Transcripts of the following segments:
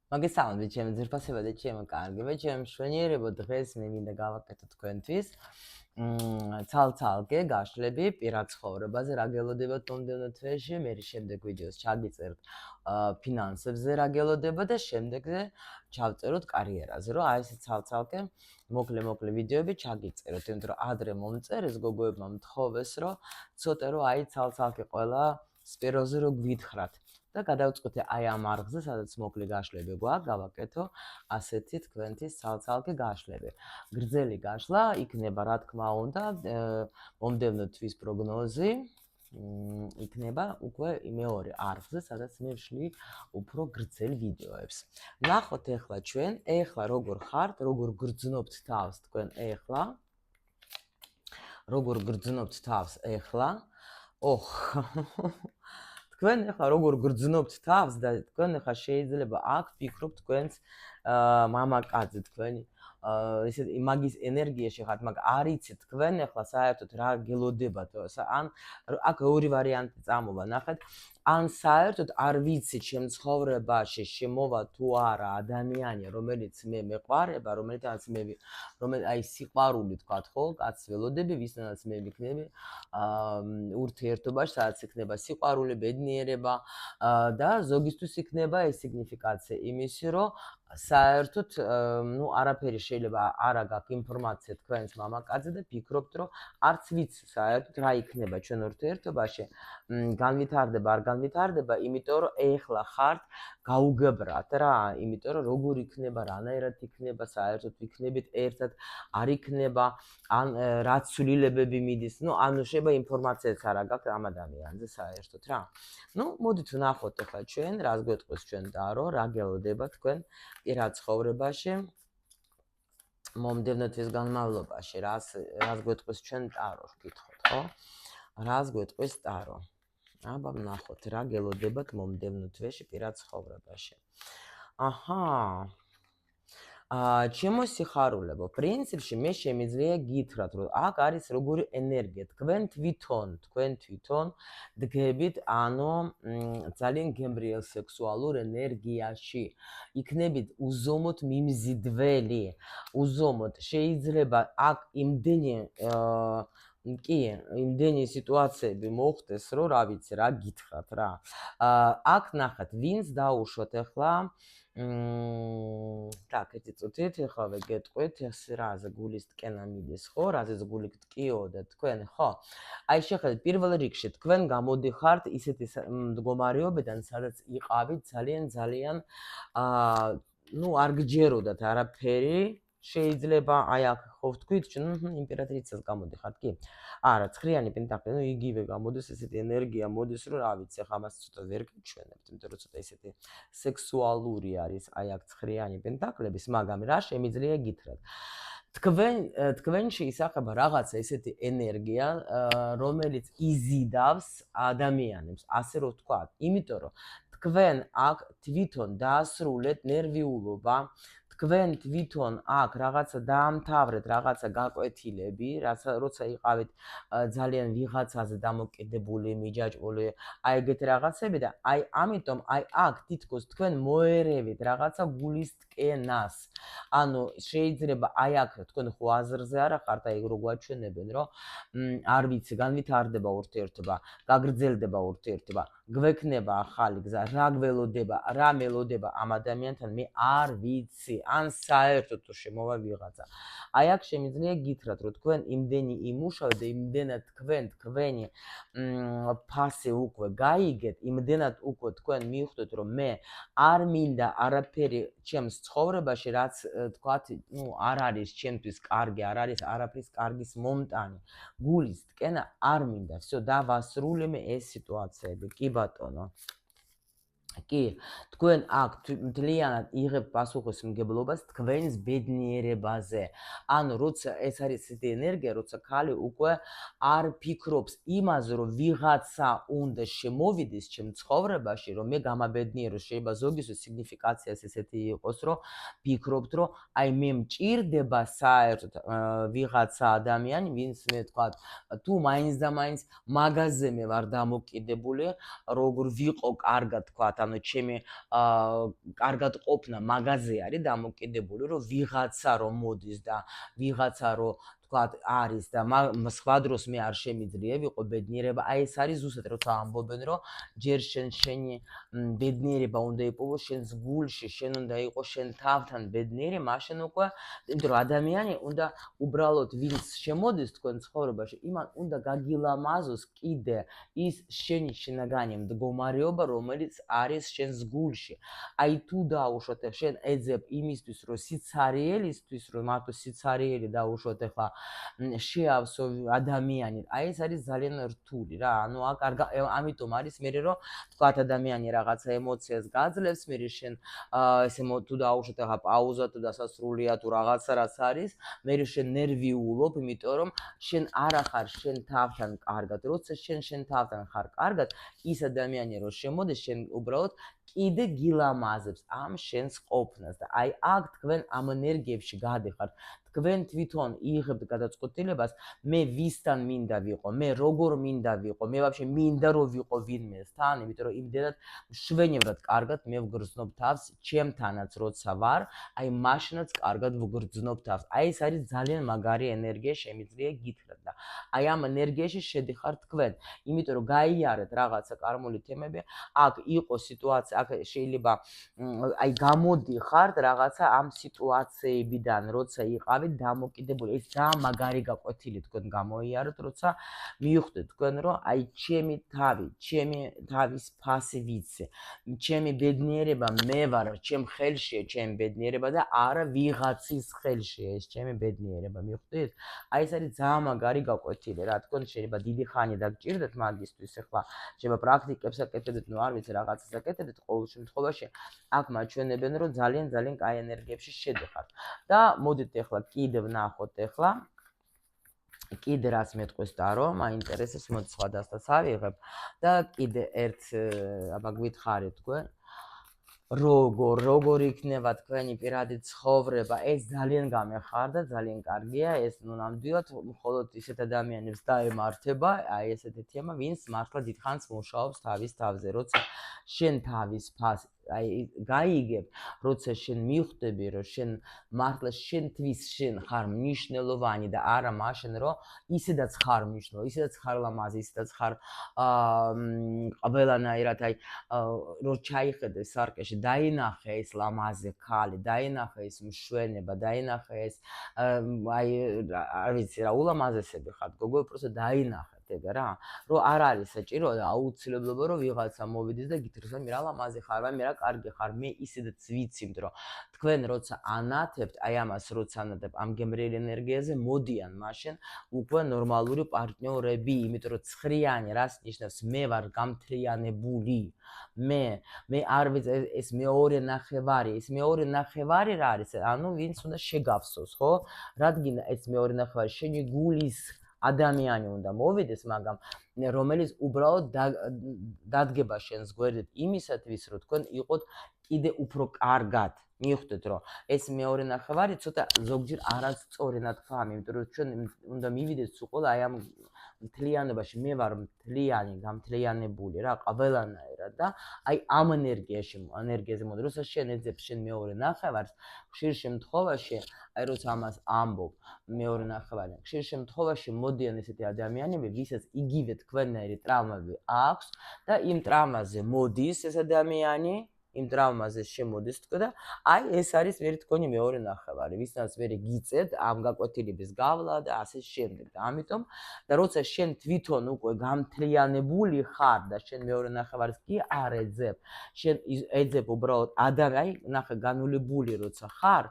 მოგესალმებით ჩემი ძირფასება და ჩემო კარგება, ჩემი მშვენიერებო, დღეს მე მინდა გავაკეთო თქვენთვის ცალ-ცალკე გაშლები პირად ცხოვრებაზე, რა გელოდებათ მომდევნო თვეში, მე შემდეგ ვიდეოს ჩაგიწერთ ფინანსებზე რა გელოდება და შემდეგზე ჩავწეროთ კარიერაზე, რომ აი ესე ცალ-ცალკე მოკლე ვიდეოები ჩაგიწეროთ, იმიტომ რომ ადრე მომწერეს გოგოებმა მთხოვეს, რომ ცოტა რომ აი ცალ-ცალკე ყველა სპიროზე რო გვითხრათ. და გადავწყვიტე აი ამ არხზე, სადაც მოკლე გაშლები გვაქვს, გავაკეთო ასეთი თქვენთვის ცალ-ცალკე გაშლები. გრძელი გაშლა იქნება, რა თქმა უნდა, მომდევნო თვის პროგნოზი იქნება უკვე მეორე არხზე, სადაც მე ვშლი უფრო გრძელ ვიდეოებს. ნახოთ ახლა ჩვენ, ახლა როგორ ხართ, როგორ გრძნობთ თავს თქვენ ახლა. როგორ გრძნობთ თავს ახლა? ოხ თქვენ ახლა როგორ გრძნობთ თავს და თქვენ ახლა შეიძლება აქ ფიქრობთ თქვენს მამაკაცზე თქვენი ესეთ მაგის ენერგიაში ხართ, მაგრამ არ იცით თქვენ ახლა საერთოდ რა გელოდებათ, ან აქ ორი ვარიანტი წამოვა, ნახეთ, ან საერთოდ არ ვიცით ჩემ ცხოვრებაში შემოვა თუ არა ადამიანი, რომელიც მე მეყვარება, რომელთანაც მე აი სიყვარული თქვათ ხო, კაც ველოდები, ვისთანაც მე ვიქნები ურთიერთობაში, სადაც იქნება სიყვარული, ბედნიერება და ზოგისთვის იქნება ეს სიგნიფიკაცია იმისი, რომ საერთოდ არაფერი შეიძლება არ აქვს ინფორმაცია თქვენს მამაკაცზე და ფიქრობთ, რომ არც ვიცი საერთოდ რა იქნება ჩვენ ურთიერთობაში, განვითარდება, არ განვითარდება, იმიტომ რომ ეხლა ხართ გაუგებრათ რა, იმიტომ რომ როგორ იქნება, რანაირად იქნება, საერთოდ ვიქნებით ერთად, არ იქნება, ან რა ცვლილებები მიდის, ანუ შეიძლება ინფორმაციაც არ აქვს ამ ადამიანზე საერთოდ რა. მოდით ვნახოთ ახლა ჩვენ, რას გვეტყვის ჩვენ ტარო, რა გელოდება თქვენ პირად ცხოვრებაში, მომდევნო თვის განმავლობაში, რას გვეტყვის ჩვენ ტარო, ვკითხოთ, ხო? რას გვეტყვის ტარო? აბა ვნახოთ, რა გელოდებათ მომდევნო თვეში პირად ცხოვრებაში. აჰა. ჩემო სიხარულებო, პრინციპში მე შემიძლია გითხრათ, რომ აქ არის როგორი ენერგია, თქვენ თვითონ დგებით, ანუ ძალიან გემრიელ სექსუალურ ენერგიაში. იქნებით უზომოდ მიმზიდველი, უზომოდ შეიძლება აქ იმდენი სიტუაციები მოხდეს, რომ რა ვიცი, რა გითხრათ რა. აქ ნახეთ, ვინც დაუშვათ ახლა так, ერთი წუთით, ახლა ვეგეტყვით, რაზე გულის ტკენა მიდის, ხო? რაზეც გული ტკიოდა თქვენ, ხო? აი შეხედეთ, პირველ რიგში თქვენ გამოდიხართ ისეთი მდგომარეობიდან, სადაც იყავით ძალიან არ გჯეროდათ არაფერი, შეიძლება აი აქ ხო ვთქვით, ჩვენ იმპერატრიცას გამოდიხართ, კი? არა, ცხრიანი პენტაკლი, იგივე გამოდის ესეთი ენერგია მოდის, რომ რა ვიცი, ახლა მას ცოტა ვერ გიჩვენებთ, იმიტომ რომ ცოტა ესეთი სექსუალური არის აი აქ ცხრიანი პენტაკლების, მაგრამ რა შემიძლია გითხრათ? თქვენში ისახება რაღაცა ესეთი ენერგია, რომელიც იზიდავს ადამიანებს, ასე რომ ვთქვა, იმიტომ რომ თქვენ აქ თვითონ დაასრულეთ ნერვიულობა, თქვენ თვითონ აქ რაღაცა დაამთავრეთ, რაღაცა გაკვეთილები, როცა იყავით ძალიან ვიღაცაზე დამოკიდებული, მიჯაჭვული, აი ეგეთ რაღაცები და აი ამიტომ აი აქ თითქოს თქვენ მოერევით რაღაცა გულის ტკენას. ანუ შეიძლება აი აქ თქვენ ხო აზრზე არა ხართ, აი რო გვაჩვენებენ, რომ არ ვიცი, განვითარდება ურთიერთობა, გაგრძელდება ურთიერთობა, გვექნება ახალი გზა, რა გველოდება, რა მელოდება ამ ადამიანთან, მე არ ვიცი, ან საერთოდ თუ შემოვა ვიღაცა. აი აქ შემიძლია გითხრათ, რომ თქვენ იმდენი იმუშავეთ და იმდენად თქვენი ფასი უკვე გაიგეთ, იმდენად უკვე თქვენ მიხვდეთ, რომ მე არ მინდა არაფერი ჩემს ცხოვრებაში, რაც თქვათ, არ არის ჩემთვის კარგი, არ არის არაფრის კარგის მომტანი. გულის ტკენა არ მინდა, всё, დავასრულე მე ეს სიტუაციები, კი ბატონო. კი, თქვენ აქ მთლიანად იღებთ პასუხისმგებლობას თქვენს ბედნიერებაზე. ანუ როცა ეს არის ესეთი ენერგია, როცა ქალი უკვე არ ფიქრობს იმაზე, რომ ვიღაცა უნდა შემოვიდეს ჩემ ცხოვრებაში, რომ მე გამაბედნიერო, შეიძლება ზოგისთვის სიგნიფიკაციას ესეთი იყოს, რომ ფიქრობთ, რომ აი მე მჭირდება საერთოდ ვიღაცა ადამიანი, ვინც მე თქვა, თუ მაინც და მაინც მაგაზე მე ვარ დამოკიდებული, როგორ ვიყო კარგად თქვა ანუ ჩემი კარგად ყოფნა მაგაზე არის დამოკიდებული, რომ ვიღაცა რომ მოდის და ვიღაცა რომ თქვათ არის და სხვა დროს მე არ შემიძლია ვიყო ბედნიერება, აი ეს არის ზუსტად როცა ამბობენ რომ ჯერ შენი ბედნიერება უნდა იპოვო შენს გულში, შენ უნდა იყოს შენ თავთან ბედნიერი, მაშინ უკვე იმიტომ რომ ადამიანი უნდა უბრალოდ ვინც შემოდის თქვენ ცხოვრებაში, იმან უნდა გაგილამაზოს კიდე ის შენი შინაგანი მდგომარეობა, რომელიც არის შენს გულში. აი თუ დაუშვათ შენ ეძებ იმისთვის, რომ სიცარიელისთვის, რომ მარტო სიცარიელი დაუშვათ ახლა შეავსო ადამიანი, აი ეს არის ძალიან რთული რა. ანუ ამიტომ არის მე რომ თქვა ადამიანი რაღაცა ემოციას გაძლევს, მე შენ ესე თუ დაუშვათ ახლა პაუზა თუ დასასრულია თუ რაღაცა რაც არის, მე შენ ნერვიულობ, იმიტომ რომ შენ არ ახარ შენ თავთან კარგად. როცა შენ თავთან ხარ კარგად, ის ადამიანი რო შემოდის, შენ უბრალოდ კიდე გილამაზებს ამ შენს ყოფნას და აი აქ თქვენ ამ ენერგიებში გადიხართ. თქვენ თვითონ იღებთ გადაწყვეტილებას, მე ვისთან მინდა ვიყო, მე როგორ მინდა ვიყო, მე ვაფშე მინდა რომ ვიყო ვინმესთან, იმიტომ რომ იმდენად მშვენივრად კარგად მე ვგრძნობ თავს, ჩემთანაც როცა ვარ, აი მაშინაც კარგად ვგრძნობ თავს. აი ეს არის ძალიან მაგარი ენერგია, შემიძლია გითხრათ და აი ამ ენერგიაში შედიხართ თქვენ, იმიტომ რომ გაიარეთ რაღაცა კარმული თემები, აქ იყო სიტუაცია, აქ შეიძლება აი გამოდიხართ რაღაცა ამ სიტუაციებიდან, როცა იყავით დამოკიდებული, ეს ძალიან მაგარი გაკვეთილი თქვენ გამოიარეთ, როცა მივხვდეთ თქვენ რომ აი ჩემი თავი, ჩემი თავის ფასი ვიცი, ჩემი ბედნიერება მე ვარ, ჩემ ხელშია ჩემი ბედნიერება და არა ვიღაცის ხელშია ეს ჩემი ბედნიერება, მივხვდით? აი ეს არის ძალიან მაგარი გაკვეთილი რა, თქვენ შეიძლება დიდი ხანი დაგჭირდეთ მაგისთვის, ახლა შეიძლება პრაქტიკებს აკეთებდეთ, ნუ არ ვიცი რაღაცას აკეთებდეთ, ყოველ შემთხვევაში აქ მაჩვენებენ რომ ძალიან კაი ენერგიებში შედიხართ. და მოდით ახლა კიდევ ნახოთ ახლა კიდე რაც მეტყვის და რომ მაინტერესებს მოდი სხვადასხვას ავიღებ და კიდე ერთ აბა გითხარით თქვენ როგორ იქნება თქვენი პირადი ცხოვრება, ეს ძალიან გამეხარდა, ძალიან კარგია, ეს ნუ ნამდვილად მხოლოდ ისეთ ადამიანებს დაემართება, აი ესეთი თემა, ვინც მართლა დიდხანს მუშაობს თავის თავზე, როცა შენ თავის ფასი აი გაიგებ, როცა შენ მიხვდები, რომ შენ მართლა შენთვის შენ ხარ მნიშვნელოვანი და არა მაშინ, რომ ისედაც ხარ მნიშვნელოვანი, ისედაც ხარ ლამაზი, ისედაც ხარ ყველანაირად აი რომ ჩაიხედე სარკეში, დაინახე ეს ლამაზი ქალი, დაინახე ეს მშვენება, დაინახე ეს აი არ ვიცი რა ულამაზესები ხართ, გოგო, просто დაინახე ეგ რა, რომ არ არის საჭირო აუცილებლობა რომ ვიღაცა მოვიდეს და გითხრას მე რა ლამაზი ხარ, მე რა კარგი ხარ, მე ისედაც ვიცით რომ თქვენ როცა ანათებთ, აი ამას როცა ანათებ ამ გემრიელ ენერგიაზე მოდიან მაშინ უკვე ნორმალური პარტნიორები, იმიტომ რომ ცხრიანი რას ნიშნავს, მე ვარ გამთლიანებული, მე არ ვიცი ეს მეორე ნახევარი, ეს მეორე ნახევარი რა არის, ანუ ვინც უნდა შეგავსოს, ხო? რადგან ეს მეორე ნახევარი შენი გულის ადამიანი უნდა მოვიდეს, მაგრამ რომელიც უბრალოდ დადგება შენს გვერდით იმისათვის, რომ თქვენ იყოთ კიდე უფრო კარგად. მიხვდეთ, რომ ეს მეორე ნახევარი ცოტა ზოგჯერ არასწორი ნათქვამი, იმიტომ რომ ჩვენ უნდა მივიდეს უყოლ აი ამ მთლიანობაში, მე ვარ მთლიანი, გამთლიანებული რა, ყველანაირად და აი ამ ენერგიაზე მოდი, როცა შენ ეძებ შენ მეორე ნახევარს, ხშირ შემთხვევაში, აი როცა ამას ამბობ, მეორე ნახევარი, ხშირ შემთხვევაში მოდიან ესეთი ადამიანები, ვისაც იგივე თქვენნაირი ტრავმები აქვს და იმ ტრავმაზე მოდის ეს ადამიანი, იმ ტრავმაზე შემოდის თქვენ და აი ეს არის ვერი თქვენი მეორე ნახევარი, ვისაც ვერი გიწევთ ამ გაკვეთილების გავლა და ასე შემდეგ და ამიტომ და როცა შენ თვითონ უკვე გამთლიანებული ხარ და შენ მეორე ნახევარს კი არ ეძებ, შენ ეძებ უბრალოდ აი ნახე განულებული როცა ხარ,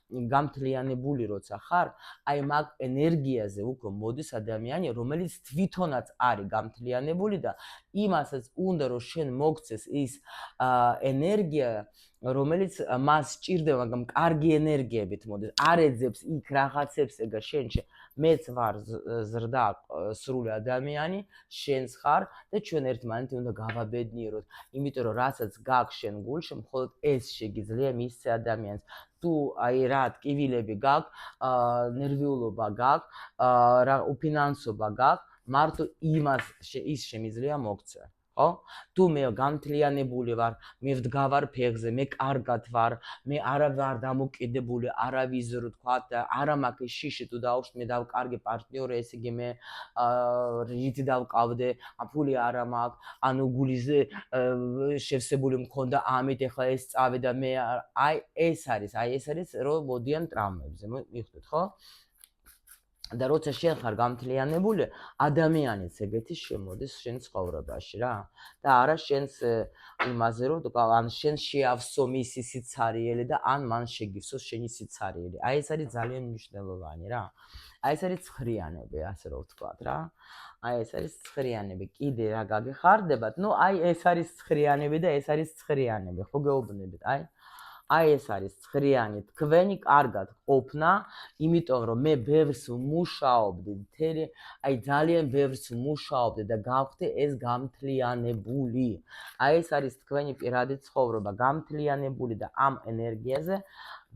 გამთლიანებული როცა ხარ, აი მაგ ენერგიაზე უკვე მოდის ადამიანი, რომელიც თვითონაც არის გამთლიანებული და იმასაც უნდა რომ შენ მოგცეს ის ენერგია, რომელიც მას სჭირდება, მაგრამ კარგი ენერგიებით მოდის, არ ეძებს იქ რაღაცებს ეგა შენში. მეც ვარ ზრდა სრული ადამიანი, შენს ხარ და ჩვენ ერთმანეთი უნდა გავაბედნიეროთ, იმიტომ რომ რასაც გაქვს შენ გულში, მხოლოდ ეს შეგიძლია მისცე ადამიანს. თუ აი რა ტკივილები გაქვს, ნერვიულობა გაქვს, რა უფინანსობა გაქვს, მარტო ის შემიძლია მოგცე. ხო? თუ მე გამთლიანებული ვარ, მე ვდგავარ ფეხზე, მე კარგად ვარ, მე არა ვარ დამოკიდებული არავის რო თქვა და არა მაქვს შიში თუ დაუშვ მე დავკარგე პარტნიორი, ესე იგი მე რითი დავყავდე, ფული არა მაქვს, ანუ გულიზე შევსებული მქონდა ამით ეხლა ეს წავე და მე აი ეს არის რომ მოდიან ტრამვებზე, მივხვდით ხო? და როცა შენ ხარ გამთლიანებული, ადამიანიც ეგეთის შემოდის შენ ცხოვრებაში რა. და არა შენს იმაზე რომ ან შენ შეავსო მისი სიცარიელი და ან მან შეგივსოს შენი სიცარიელი. აი ეს არის ძალიან მნიშვნელოვანი რა. აი ეს არის ცხრიანები, ასე რომ ვთქვათ რა. აი ეს არის ცხრიანები. კიდე რა გაგეხარდებათ? ნუ აი ეს არის ცხრიანები და ეს არის ცხრიანები. ხო გეუბნებით? აი ეს არის ცხრიანი თქვენი კარგად ყოფნა, იმიტომ რომ მე ბევრს ვმუშაობდი, აი ძალიან ბევრს ვმუშაობდი და გავხდი ეს გამთლიანებული. აი ეს არის თქვენი პირადი ცხოვრება, გამთლიანებული და ამ ენერგიაზე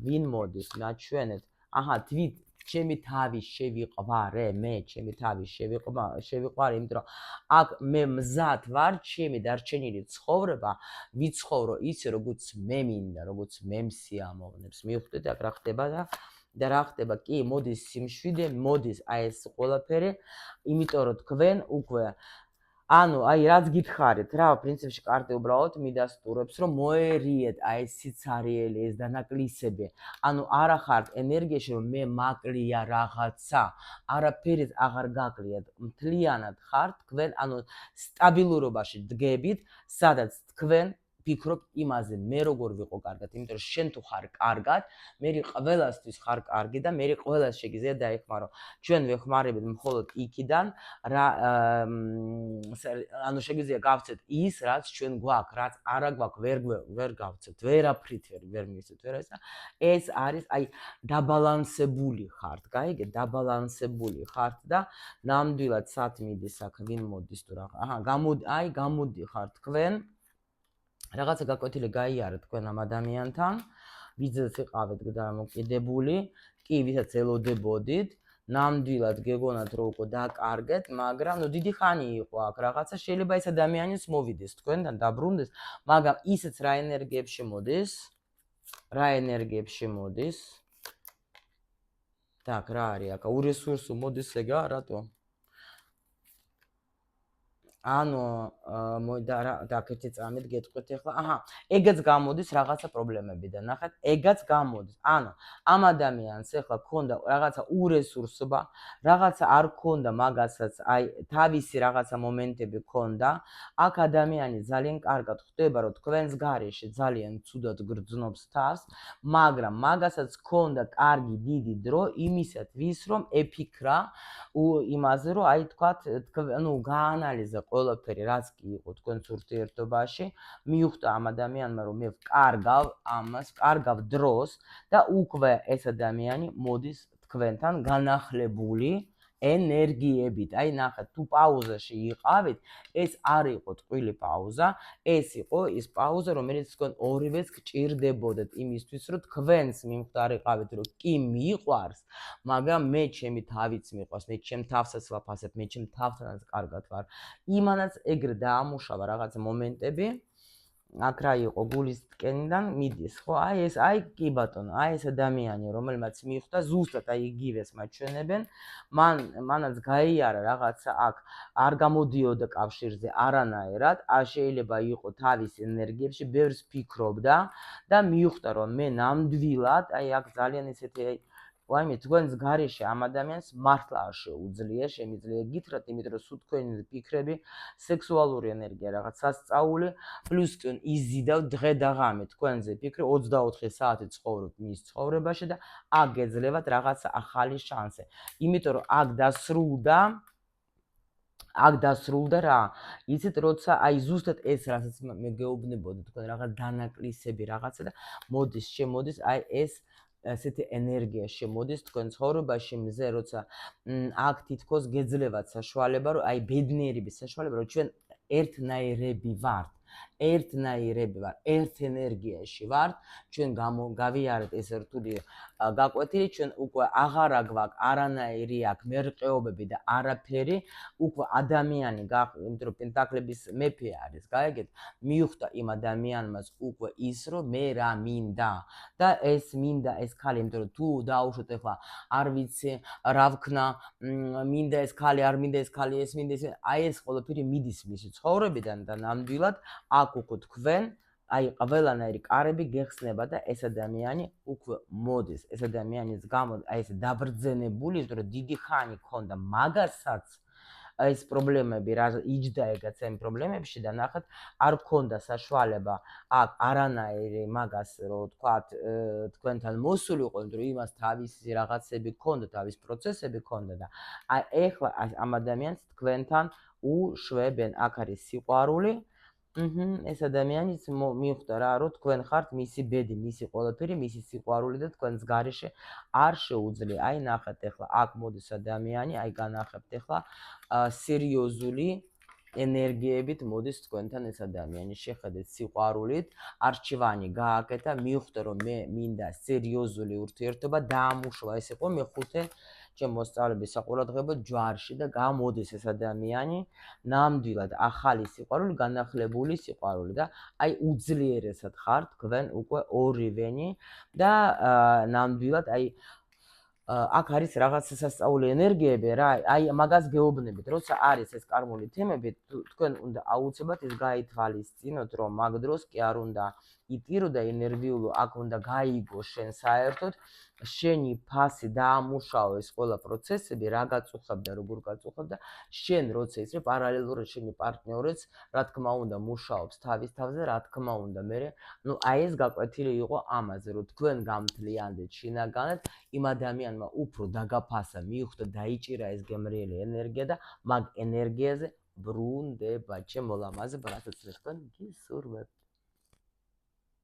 ვინ მოდის, ნაჩვენეთ. აჰა, თვით ჩემი თავი შევიყვარე, მე ჩემი თავი შევიყვარე, იმიტომ რომ აქ მე მზად ვარ ჩემი დარჩენილი ცხოვრება ვიცხოვრო ისე როგორც მე მინდა, როგორც მე მსიამოვნებს. მივხვდით აქ რა ხდება და რა ხდება? კი, მოდის სიმშვიდე, მოდის აი ეს ყველაფერი, იმიტომ რომ თქვენ უკვე ანუ აი რაც გითხარით რა, პრინციპში კარტი უბრალოდ მიდასტურებს რომ მოერიეთ აი ეს სიცარიელი, ეს დანაკლისები. ანუ არა ხართ ენერგიაში რომ მე მაკლია რაღაცა, არაფერი აღარ გაკლიათ. მთლიანად ხართ თქვენ, ანუ სტაბილურობაში დგებით, სადაც თქვენ ფიქრობთ იმაზე, მე როგორ ვიყო კარგად, იმიტომ რომ შენ თუ ხარ კარგად, მე ყველასთვის ხარ კარგი და მე ყველას შეგიძლია დაეხმარო. ჩვენ ვეხმარებით მხოლოდ იქიდან, რა ანუ შეგიძლია გავცეთ ის, რაც ჩვენ გვაქვს, რაც არა გვაქვს, ვერ გავცეთ, ვერაფრით ვერ მივცეთ, ვერასა. ეს არის აი დაბალანსებული ხართ, გაიგეთ, დაბალანსებული ხართ და ნამდვილად სად მიდის აქ, ვინ მოდის თუ რა. აჰა, გამოდი ხარ თქვენ. რაღაცა გაკვეთილი გაიარეთ თქვენ ამ ადამიანთან, ვისაც იყავით დამოკიდებული, კი, ვისაც ელოდებოდით, ნამდვილად გეგონათ რომ უკვე დაკარგეთ, მაგრამ ნუ დიდი ხანი იყო აქ რაღაცა, შეიძლება ეს ადამიანიც მოვიდეს თქვენთან, დაბრუნდეს, მაგრამ ისიც რა ენერგიებში მოდის? Так, რა არის აქ? ურესურსო მოდის ეგა, რატო? ანუ და კეთე წამით გეტყვით ახლა. აჰა, ეგაც გამოდის რაღაცა პრობლემებიდან. ნახეთ, ეგაც გამოდის. ანუ ამ ადამიანს ახლა ქონდა რაღაცა ურესურსობა, რაღაცა არ ქონდა მაგასაც, აი თავისი რაღაცა მომენტები ქონდა. აქ ადამიანი ძალიან კარგად ხვდება, რომ თქვენს გარეშე ძალიან ცუდად გრძნობს თავს, მაგრამ მაგასაც ქონდა კარგი დიდი დრო იმისათვის, რომ ეფიქრა იმაზე, რომ აი თქვათ, ანუ გაანალიზა ყველაფერი, რაც კი იყო თქვენს ურთიერთობაში, მიუხვდა ამ ადამიანმა, რომ მე ვკარგავ ამას, ვკარგავ დროს და უკვე ეს ადამიანი მოდის თქვენთან განახლებული ენერგიებით. აი ნახეთ, თუ პაუზაში იყავით, ეს არ იყო ტყვილი პაუზა, ეს იყო ის პაუზა, რომელიც თქვენ ორივეც გჭირდებოდეთ იმისთვის, რომ თქვენს მიმხდარიყავით, რომ კი მიყვარს, მაგრამ მე ჩემი თავიც მიყვარს, მე ჩემ თავსაც ვაფასებ, მე ჩემ თავთანაც კარგად ვარ. იმანაც ეგრე დაამუშავა რაღაც მომენტები. აქ რა იყო გულის ტკენიდან მიდის, ხო? აი კი ბატონო, აი ეს ადამიანი, რომელმაც მიხვდა ზუსტად აი იგივეს მაჩვენებენ, მანაც გაიარა რაღაცა აქ, არ გამოდიოდა კავშირზე არანაირად, შეიძლება იყო თავის ენერგიებში, ბევრს ფიქრობდა და მიხვდა რომ მე ნამდვილად, აი აქ ძალიან ისეთი ვაიმე, თქვენს გარეშე ამ ადამიანს მართლა არ შეუძლია, შემიძლია გითხრათ, იმიტომ რომ სულ თქვენი ფიქრები, სექსუალური ენერგია, რაღაც სასწაული, პლუს თქვენ იზიდავ დღე და ღამე თქვენზე ფიქრი, 24 საათი ცხოვრობთ მის ცხოვრებაში და აქ გეძლევათ რაღაცა ახალი შანსი. იმიტომ რომ აქ დასრულდა რა, იცით, როცა აი ზუსტად ეს რასაც მე გეუბნებოდი თქვენ რაღაც დანაკლისები რაღაცა და შემოდის აი ეს ასეთი ენერგია შემოდის თქვენ ცხოვრებაში მზე, როცა აქ თითქოს გეძლევათ საშუალება, რომ აი ბედნიერების საშუალება, რომ ჩვენ ერთნაირები ვართ. ერთნაირები ვარ, ერთ ენერგიაში ვართ, ჩვენ გავიარეთ ეს რთული გაკვეთილი, ჩვენ უკვე აღარა გვაქვს არანაირი აქ მერყეობები და არაფერი, უკვე ადამიანი იმიტომ რომ პენტაკლების მეფე არის, გაიგეთ? მიუხვდა იმ ადამიანმაც უკვე ის, რომ მე რა მინდა და ეს მინდა ეს ქალი, იმიტომ რომ თუ დაუშვოთ ახლა არ ვიცი რა ვქნა, მინდა ეს ქალი, არ მინდა ეს ქალი, ეს მინდა ეს, აი ეს ყველაფერი მიდის მისი ცხოვრებიდან და ნამდვილად აქ უკვე თქვენ აი ყველანაირი კარები გეხსნება და ეს ადამიანი უკვე მოდის. ეს ადამიანის გამო აი ეს დაბრძენებული, იმიტომ რომ დიდი ხანი ქონდა მაგასაც ეს პრობლემები რა იჯდა ეგაც ამ პრობლემებში და ნახეთ არ ქონდა საშუალება აქ არანაირი მაგას რო თქვათ თქვენთან მოსულიყო, იმიტომ რომ იმას თავისი რაღაცები ქონდა, თავის პროცესები ქონდა და აი ეხლა ამ ადამიანს თქვენთან უშვებენ. აქ არის სიყვარული. ეს ადამიანიც მიხვდა რა, რომ თქვენ ხართ მისი ბედი, მისი ყველაფერი, მისი სიყვარული და თქვენს გარეშე არ შეუძლია. აი ნახეთ ახლა აქ მოდის ადამიანი, აი განახებთ ახლა სერიოზული ენერგიებით მოდის თქვენთან ეს ადამიანი. შეხედეთ სიყვარულით, არჩევანი გააკეთა, მიხვდა რომ მე მინდა სერიოზული ურთიერთობა, დაამუშვა ეს იყო მეხუთე ჩემ მოსწავლების საყურადღებო ჯვარში და გამოდის ეს ადამიანი ნამდვილად ახალი სიყვარული, განახლებული სიყვარული და აი უძლიერესად ხართ თქვენ უკვე ორივენი და ნამდვილად აი აქ არის რაღაც სასწაული ენერგიები რა, აი მაგას გეუბნებით, როცა არის ეს კარმული თემები, თქვენ უნდა აუცილებლად ის გაითვალისწინოთ, რომ მაგ დროს კი არ უნდა იტირო და ენერგიულო, აქ უნდა გაიგო შენ საერთოდ შენი ფასი დაამუშავო ეს ყველა პროცესები, რა გაწუხებ და როგორ გაწუხებ და შენ როცა ისე პარალელურად შენი პარტნიორიც რა თქმა უნდა მუშაობს თავის თავზე, რა თქმა უნდა მე ნუ აი ეს გაკვეთილი იყო ამაზე, რომ თქვენ გამთლიანდეთ შინაგანად იმ ადამიანმა უფრო დაგაფასა, მიხვდა დაიჭირა ეს გემრიელი ენერგია და მაგ ენერგიაზე ბრუნდება ჩემო ლამაზებო, რასაც თქვენ გისურვებთ.